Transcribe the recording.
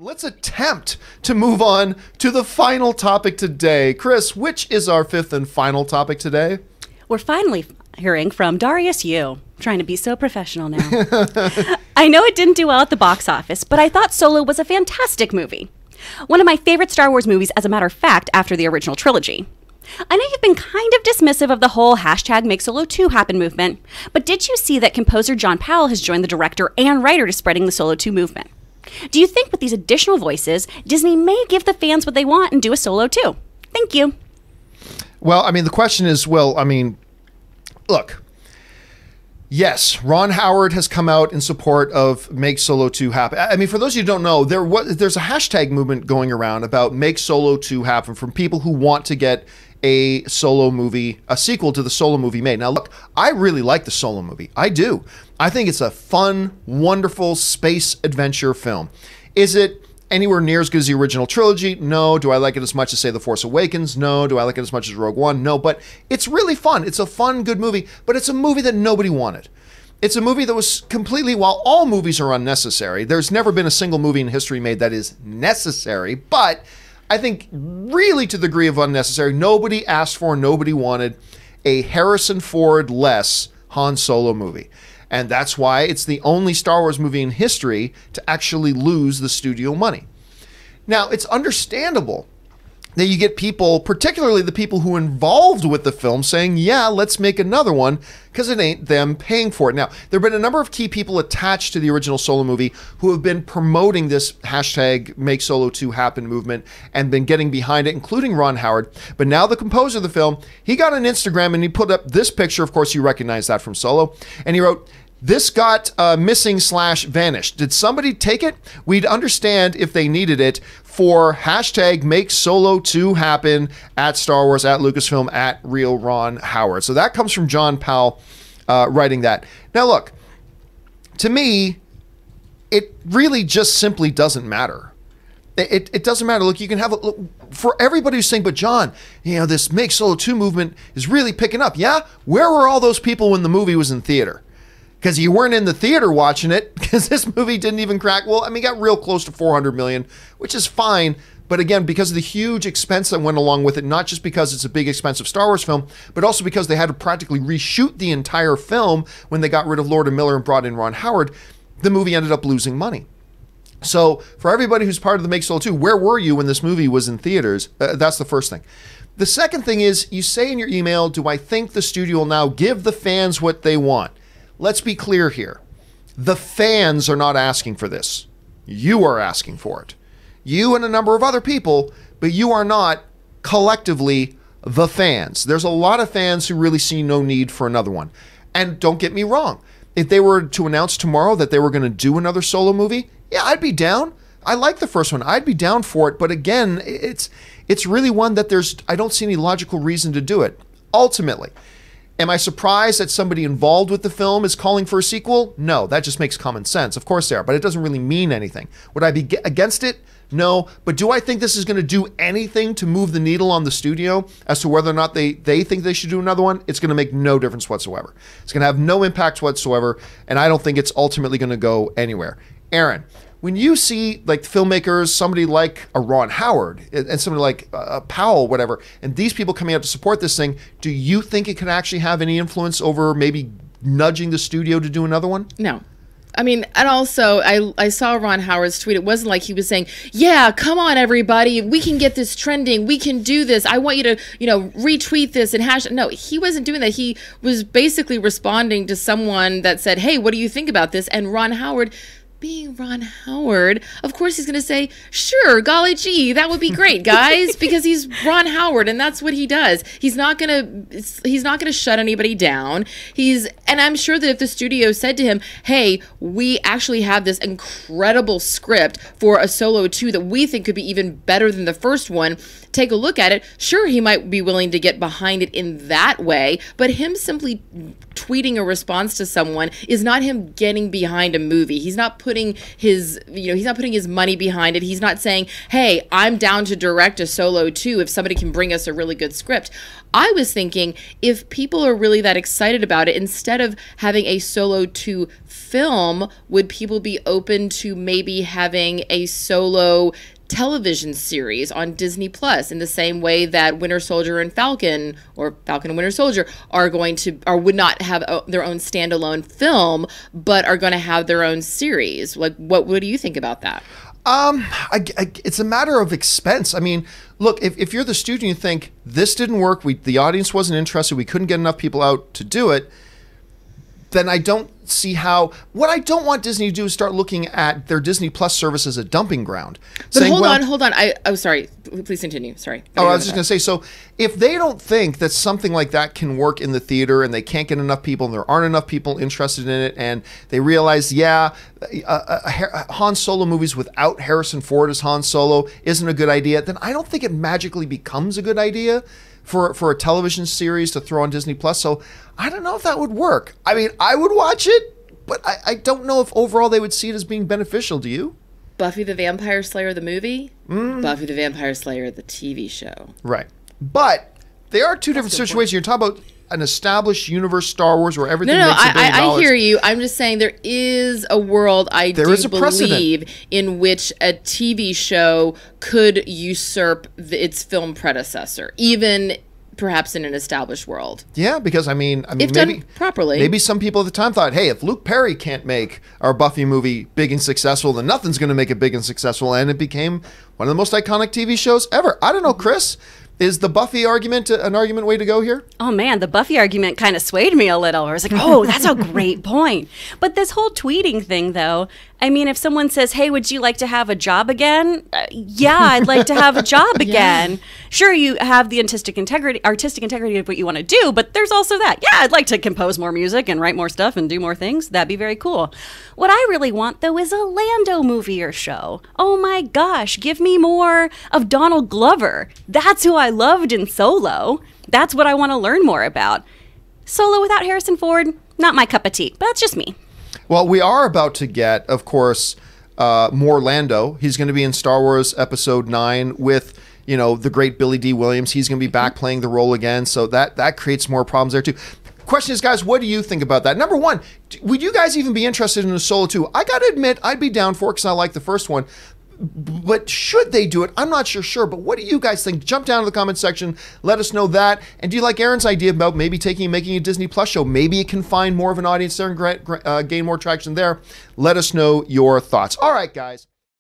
Let's attempt to move on to the final topic today. Chris, which is our fifth and final topic today? We're finally hearing from Darius U. Trying to be so professional now. I know it didn't do well at the box office, but I thought Solo was a fantastic movie. One of my favorite Star Wars movies, as a matter of fact, after the original trilogy. I know you've been kind of dismissive of the whole hashtag Make Solo 2 Happen movement, but did you see that composer John Powell has joined the director and writer to spreading the Solo 2 movement? Do you think with these additional voices, Disney may give the fans what they want and do a Solo 2? Thank you. Well, I mean, the question is, look, yes, Ron Howard has come out in support of Make Solo 2 Happen. I mean, for those of you who don't know, there's a hashtag movement going around about Make Solo 2 Happen from people who want to get a Solo movie, a sequel to the Solo movie made. Now, look, I really like the Solo movie. I do. I think it's a fun, wonderful space adventure film. Is it anywhere near as good as the original trilogy? No. Do I like it as much as, say, The Force Awakens? No. Do I like it as much as Rogue One? No. But it's really fun. It's a fun, good movie, but it's a movie that nobody wanted. It's a movie that was completely, while all movies are unnecessary, there's never been a single movie in history made that is necessary, but I think really to the degree of unnecessary, nobody asked for, nobody wanted a Harrison Ford-less Han Solo movie. And that's why it's the only Star Wars movie in history to actually lose the studio money. Now, it's understandable that you get people, particularly the people who are involved with the film, saying, yeah, let's make another one, because it ain't them paying for it. Now, there have been a number of key people attached to the original Solo movie who have been promoting this hashtag Make Solo 2 Happen movement and been getting behind it, including Ron Howard. But now the composer of the film, he got on Instagram and he put up this picture. Of course, you recognize that from Solo. And he wrote, "This got missing/vanished. Did somebody take it? We'd understand if they needed it for hashtag Make Solo 2 Happen at Star Wars, at Lucasfilm, at Real Ron Howard." So that comes from John Powell writing that. Now look, to me, it really just simply doesn't matter. It doesn't matter. Look, you can have for everybody who's saying, but John, this Make Solo 2 movement is really picking up. Yeah, where were all those people when the movie was in theater? Because you weren't in the theater watching it, because this movie didn't even crack. Well, I mean, it got real close to 400 million, which is fine. But again, because of the huge expense that went along with it, not just because it's a big, expensive Star Wars film, but also because they had to practically reshoot the entire film when they got rid of Lord and Miller and brought in Ron Howard, the movie ended up losing money. So for everybody who's part of the Make Solo 2, where were you when this movie was in theaters? That's the first thing. The second thing is, you say in your email, do I think the studio will now give the fans what they want? Let's be clear here. The fans are not asking for this. You are asking for it. You and a number of other people, but you are not collectively the fans. There's a lot of fans who really see no need for another one. And don't get me wrong. If they were to announce tomorrow that they were going to do another Solo movie, yeah, I'd be down. I like the first one. I'd be down for it. But again, it's really one that I don't see any logical reason to do it. Ultimately, am I surprised that somebody involved with the film is calling for a sequel? No, that just makes common sense. Of course they are, but it doesn't really mean anything. Would I be against it? No. But do I think this is going to do anything to move the needle on the studio as to whether or not they think they should do another one? It's going to make no difference whatsoever. It's going to have no impact whatsoever, and I don't think it's ultimately going to go anywhere. Aaron, when you see like filmmakers, somebody like a Ron Howard and somebody like Powell, whatever, and these people coming out to support this thing, do you think it can actually have any influence over maybe nudging the studio to do another one? No. I mean, and also, I saw Ron Howard's tweet. It wasn't like he was saying, yeah, come on, everybody. We can get this trending. We can do this. I want you to, retweet this and hash. No, he wasn't doing that. He was basically responding to someone that said, hey, what do you think about this? And Ron Howard, being Ron Howard, of course he's going to say, sure, golly gee, that would be great, guys, because he's Ron Howard and that's what he does. He's not going to shut anybody down. And I'm sure that if the studio said to him, hey, we actually have this incredible script for a Solo 2 that we think could be even better than the first one, take a look at it. Sure, he might be willing to get behind it in that way, but him simply tweeting a response to someone is not him getting behind a movie. He's not putting his, he's not putting his money behind it. He's not saying, hey, I'm down to direct a Solo 2 if somebody can bring us a really good script. I was thinking, if people are really that excited about it, instead of having a Solo 2 film, would people be open to maybe having a Solo television series on Disney Plus in the same way that Winter Soldier and Falcon, or Falcon and Winter Soldier, are going to, or would not have their own standalone film, but are going to have their own series? Like, what do you think about that? It's a matter of expense. I mean, look, if you're the studio and you think this didn't work, the audience wasn't interested, we couldn't get enough people out to do it, then I don't see how. What I don't want Disney to do is start looking at their Disney Plus service as a dumping ground. But saying, hold on. Sorry. Please continue. Sorry. I was just going to say, so if they don't think that something like that can work in the theater and they can't get enough people and there aren't enough people interested in it, and they realize, Han Solo movies without Harrison Ford as Han Solo isn't a good idea, then I don't think it magically becomes a good idea for a television series to throw on Disney Plus. So I don't know if that would work. I mean, I would watch it, but I don't know if overall they would see it as being beneficial. Do you? Buffy the Vampire Slayer, the movie? Buffy the Vampire Slayer, the TV show. Right. But they are two different situations. You're talking about an established universe, Star Wars, where everything makes $1 billion. I hear you. I'm just saying there is a world believe in which a TV show could usurp its film predecessor, even perhaps in an established world. Yeah, because I mean, if maybe done properly, maybe some people at the time thought, hey, if Luke Perry can't make our Buffy movie big and successful, then nothing's going to make it big and successful, and it became one of the most iconic TV shows ever. I don't know, Chris. Is the Buffy argument an argument way to go here? Oh man, the Buffy argument kind of swayed me a little. I was like, oh, that's a great point. But this whole tweeting thing, though, I mean, if someone says, hey, would you like to have a job again? Yeah, I'd like to have a job again. Sure, you have the artistic integrity of what you want to do, but there's also that. Yeah, I'd like to compose more music and write more stuff and do more things. That'd be very cool. What I really want, though, is a Lando movie or show. Oh my gosh, give me more of Donald Glover. That's who I loved in Solo. That's what I want to learn more about. Solo without Harrison Ford, not my cup of tea, but that's just me. Well, we are about to get, of course, more Lando. He's going to be in Star Wars Episode 9 with, the great Billy D. Williams. He's going to be back playing the role again, so that creates more problems there, too. Question is, guys, what do you think about that? Number one, would you guys even be interested in a Solo 2? I got to admit, I'd be down for it because I like the first one. But should they do it? I'm not sure. But what do you guys think? Jump down to the comment section. Let us know that. And do you like Aaron's idea about maybe making a Disney Plus show? Maybe it can find more of an audience there and gain more traction there. Let us know your thoughts. All right, guys.